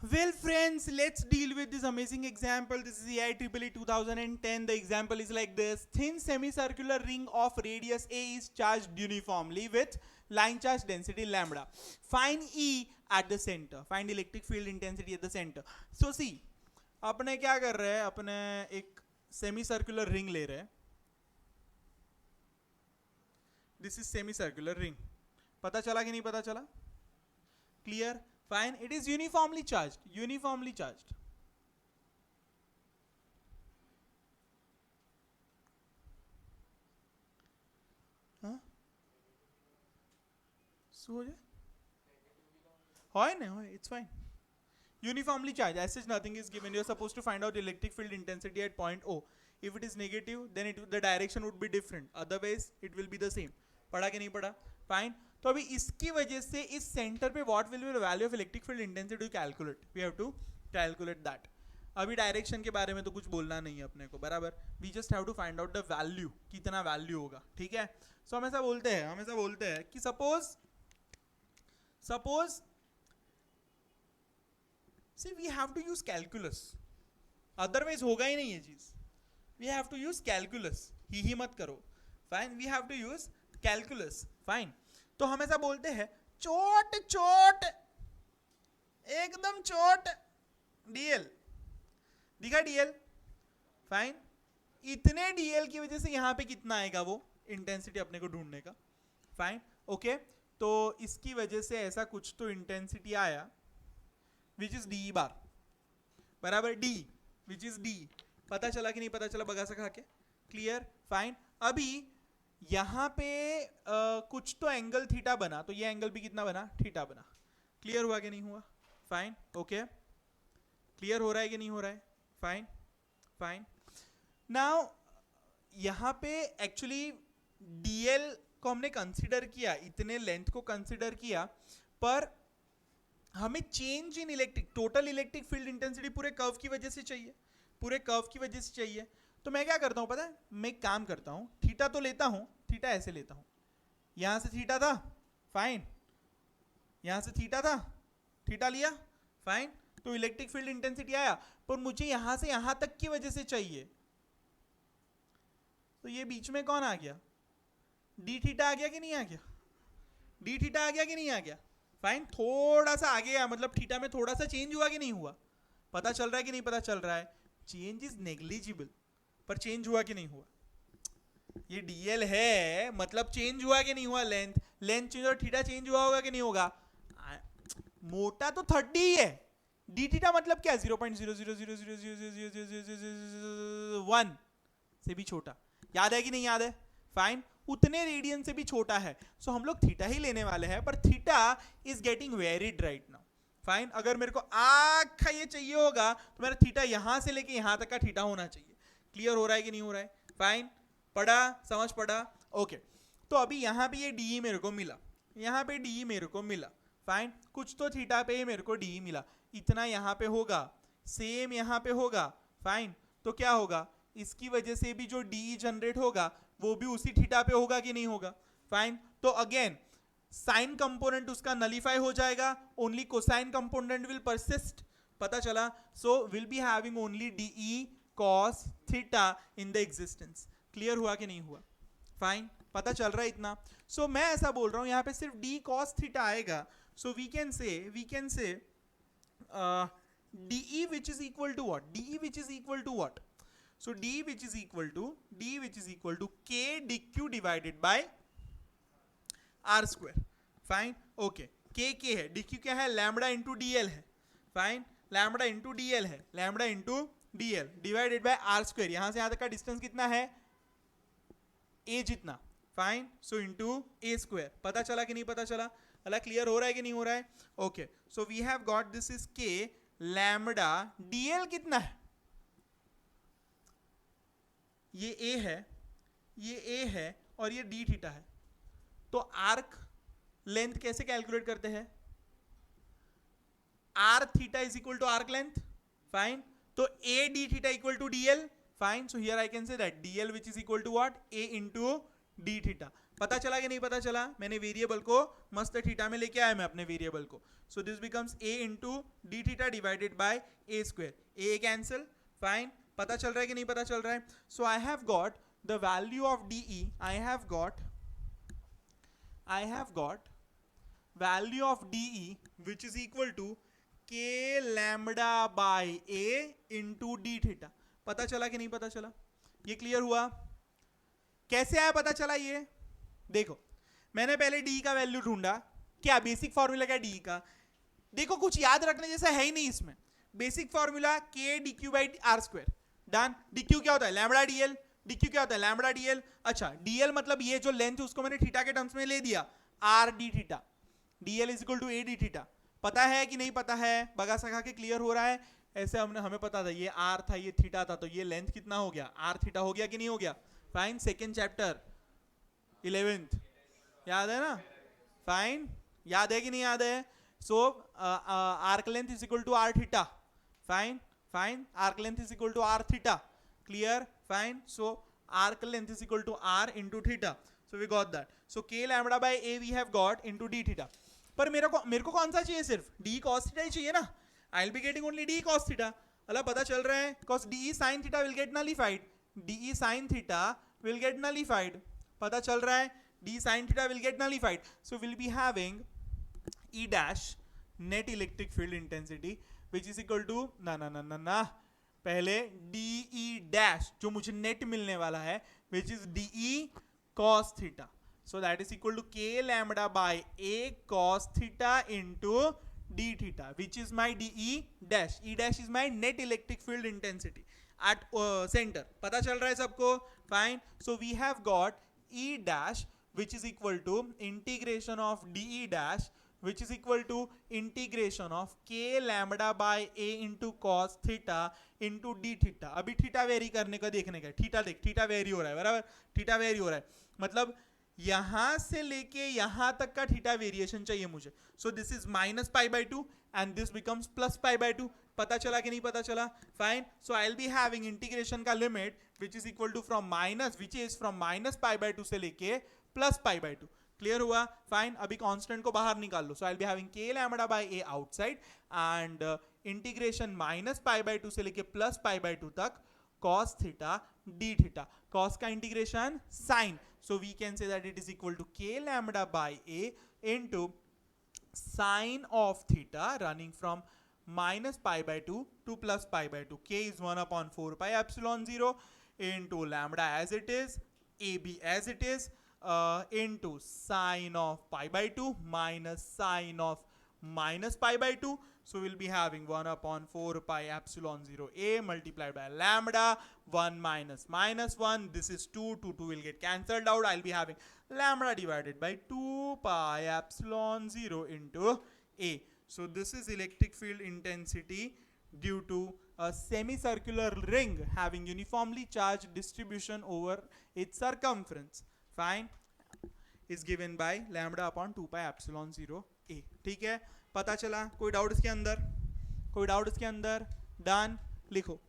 Well, friends, let's deal with this amazing example. This is AIEEE 2010. The example is like this. Thin semicircular ring of radius A is charged uniformly with line charge density lambda. Find E at the center. Find electric field intensity at the center. So see, अपने क्या कर रहे हैं, अपने एक semi circular ring ले रहे हैं. This is semi circular ring. पता चला कि नहीं पता चला? Clear? Fine. It is uniformly charged. Uniformly charged. हाँ? सो हो जाए? होए ना होए. It's fine. Uniformly charged. As such, nothing is given. You are supposed to find out electric field intensity at point O. If it is negative, then the direction would be different. Otherwise, it will be the same. पढ़ा कि नहीं पढ़ा? Fine. तो अभी इसकी वजह से इस सेंटर पे what will be the value of electric field intensity to calculate. We have to calculate that. अभी डायरेक्शन के बारे में तो कुछ बोलना नहीं है अपने को, बराबर. We just have to find out the value, कितना वैल्यू होगा. ठीक है. सो हम ऐसा बोलते हैं कि suppose see we have to use calculus, otherwise होगा ही नहीं ये चीज. We have to use calculus. ही मत करो. Fine. We have to use calculus. Fine. तो हम ऐसा बोलते हैं चोट चोट, एकदम चोट, डीएल दिखा. डीएल. फाइन. इतने डीएल की वजह से यहां पे कितना आएगा वो इंटेंसिटी अपने को ढूंढने का. फाइन. ओके. तो इसकी वजह से ऐसा कुछ तो इंटेंसिटी आया विच इज डी बार, बराबर. D which is D. पता चला कि नहीं पता चला? बगा सा खा के. क्लियर? फाइन. अभी यहां पे कुछ तो एंगल थीटा बना, तो ये एंगल भी कितना बना? थीटा बना. क्लियर हुआ कि नहीं हुआ? फाइन. ओके. क्लियर हो रहा है कि नहीं हो रहा है? फाइन. फाइन. नाउ यहां पे एक्चुअली डीएल को हमने कंसीडर किया, इतने लेंथ को कंसीडर किया, पर हमें change in total electric field intensity पूरे कर्व की वजह से चाहिए. पूरे कर्व की वजह से चाहिए. तो मैं क्या करता हूं पता है? मैं एक काम करता हूं, थीटा तो लेता हूं, थीटा ऐसे लेता हूं. यहां से थीटा था. फाइन. यहां से थीटा था, थीटा लिया. फाइन. तो इलेक्ट्रिक फील्ड इंटेंसिटी आया, पर मुझे यहां से यहां तक की वजह से चाहिए. तो ये बीच में कौन आ गया? डी थीटा आ गया कि नहीं आ गया? डी थीटा आ गया कि नहीं आ गया? फाइन. थोड़ा सा आगे गया, मतलब थीटा में थोड़ा सा चेंज हुआ कि नहीं हुआ? पता चल रहा है कि नहीं पता चल रहा है? चेंज इज नेग्लिजिबल, पर चेंज हुआ कि नहीं हुआ? ये डीएल है, मतलब चेंज हुआ कि नहीं हुआ? लेंथ चेंज और थीटा चेंज हुआ होगा कि नहीं होगा? मोटा तो 30 ही है. डी थीटा मतलब क्या? 0.0000001 से भी छोटा. याद है कि नहीं याद है? फाइन. उतने रेडियन से भी छोटा है. सो हम लोग थीटा ही लेने वाले हैं, पर theta is getting varied right now. Fine. अगर मेरे को आखा ये चाहिए होगा तो मेरा थीटा यहां से लेके यहां तक का थीटा होना चाहिए. क्लियर हो रहा है कि नहीं हो रहा है? फाइन. पढ़ा? समझ पड़ा? ओके. तो अभी यहां पे ये डी मेरे को मिला, यहां पे डी मेरे को मिला. फाइन. कुछ तो थीटा पे मेरे को डी मिला. इतना यहां पे होगा, सेम यहां पे होगा. फाइन. तो क्या होगा? इसकी वजह से भी जो डी जनरेट होगा वो भी उसी थीटा पे होगा कि नहीं होगा? फाइन. तो अगेन साइन कंपोनेंट उसका नलीफाई हो जाएगा, only cosine component will persist. पता चला? So will be having only d E cos theta in the existence. Clear हुआ कि नहीं हुआ? फाइन. पता चल रहा है इतना? सो मैं ऐसा बोल रहा हूं यहां पे सिर्फ डी कॉस थीटा आएगा. So we can say d E which is equal to what? D E which is equal to what? So d which is equal to k dq divided by r square. Fine. Okay. k है, dq क्या है? Lambda into dl है. Fine. Lambda into dl है, lambda into dl divided by r square. यहां से यहां तक का डिस्टेंस कितना है? a जितना. Fine. So into a square. पता चला कि नहीं पता चला? अला क्लियर हो रहा है कि नहीं हो रहा है? Okay. So we have got this is k. Lambda dl कितना है? ये a है, ये a है, और ये d थीटा है. तो आर्क लेंथ कैसे कैलकुलेट करते हैं? r theta is equal to arc length. Fine. तो a d theta equal to dl. Fine. So here I can say that dl which is equal to what? a into d theta. पता चला कि नहीं पता चला? मैंने variable को मस्त थीटा में लेके आया मैं अपने वेरिएबल को। So this becomes a into d theta divided by A square. A cancel, fine. पता चल रहा है कि नहीं पता चल रहा है? So I have got the value of D, I have got value of DE which is equal to k lambda by a into d theta। पता चला कि नहीं पता चला? ये क्लियर हुआ? कैसे आया पता चला? ये देखो, मैंने पहले d का वैल्यू ढूंढा। क्या बेसिक फॉर्मूला क्या d का? देखो कुछ याद रखने जैसा है ही नहीं इसमें। Basic formula k dq by r square. Done. dq क्या होता है? Lambda dl। dq क्या होता है? Lambda dl। अच्छा, dl मतलब ये जो लेंथ उसको मैंने थीटा के टर्म्स में ले दिया, r d theta. dl is equal to a d theta. पता है कि नहीं पता है? बगा सखा के क्लियर हो रहा है? ऐसे हमें पता था ये r था, ये थीटा था, तो ये लेंथ कितना हो गया? r थीटा हो गया कि नहीं हो गया? फाइन। सेकेंड चैप्टर 11th याद है ना? फाइन, याद है कि नहीं याद है? So arc length is equal to r theta. Fine fine, arc length is equal to r theta. Clear? Fine. So arc length is equal to r into theta. So we got that. So k lambda by a we have got into d theta. पर मेरे को कौन सा चाहिए? सिर्फ d cos theta ही चाहिए ना? I will be getting only d cos theta. अल्लाह पता चल रहा है? cos d sin theta will get nullified. d sin theta will get nullified. पता चल रहा है? d sin theta will get nullified. So will be having e dash net electric field intensity which is equal to ना पहले de dash जो मुझे net मिलने वाला है which is de cos theta। So that is equal to k lambda by a cos theta into d theta which is my de dash। e dash is my net electric field intensity at center। पता चल रहा है सबको? Fine। So we have got e dash which is equal to integration of de dash which is equal to integration of k lambda by a into cos theta into d theta। अभी theta very करने का देखने का। Theta देख, theta very हो रहा है, बराबर? थीटा वेरी हो रहा है मतलब यहां से लेके यहां तक का थीटा वेरिएशन चाहिए मुझे। So this is minus pi by 2 and this becomes plus pi by 2। पता चला कि नहीं पता चला? Fine. So I will be having integration का limit which is equal to from minus pi by 2 से लेके प्लस पाई बाय 2। क्लियर हुआ? फाइन। अभी कांस्टेंट को बाहर निकाल लो। So I will be having k lambda by a outside and integration minus pi by 2 से लेके प्लस पाई बाय 2 तक cos theta d theta। cos का integration sin। So we can say that it is equal to k lambda by a into sin of theta running from minus pi by 2 to plus pi by 2। k is 1 upon 4 pi epsilon 0 into lambda as it is, ab as it is, into sin of pi by 2 minus sin of minus pi by 2। So we'll be having 1 upon 4 pi epsilon 0 a multiplied by lambda 1 minus minus 1। This is 2 will get cancelled out। I'll be having lambda divided by 2 pi epsilon 0 into a। So this is electric field intensity due to a semicircular ring having uniformly charged distribution over its circumference। Fine। is given by lambda upon 2 pi epsilon 0 a। ठीक है? पता चला? कोई doubt इसके अंदर? कोई doubt इसके अंदर? डन। लिखो।